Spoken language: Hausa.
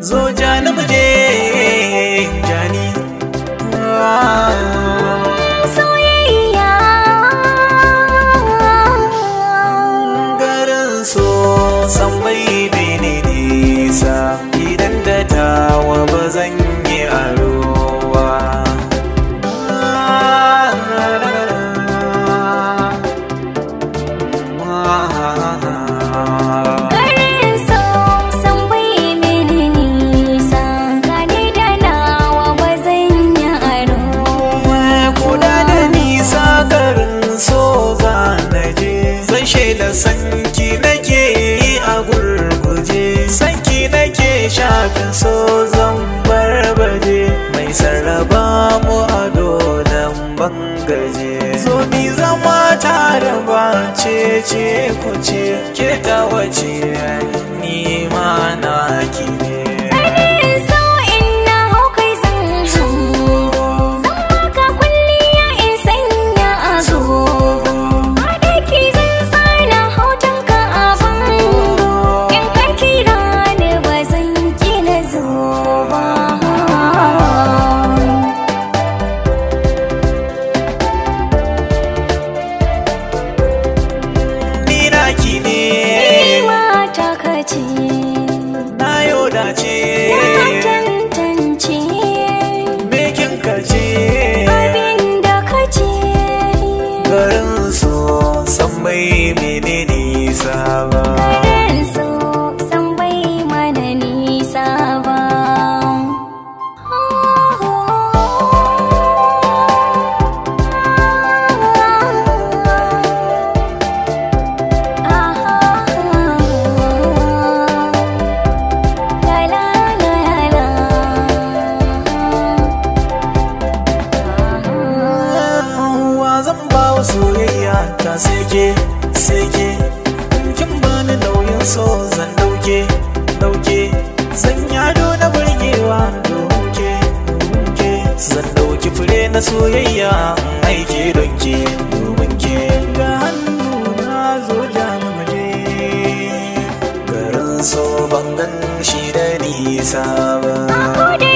zo jani muje jani soyayya garin so san bai bene nisa idan da tawa ba zan yi arowa da sanki nake yi a gurguje sanki nake shafin so zan barbaje mai sarraba mu a dolan bangaje zo mi zama tare ba ce ku ce ke ta wace ni ma na ki ne na yau dace tantance mekin kace abin da kace garin so san bai mene nisa ba garin so san bai mana nisa ba soyayya ta seke kin bani nauyin so zan dauke zan yado na burgewa domin ke zan dauki fure na soyayya aike don ke domin ke ga hannu na zo jamuje garin so ban gan shi da nisa ba.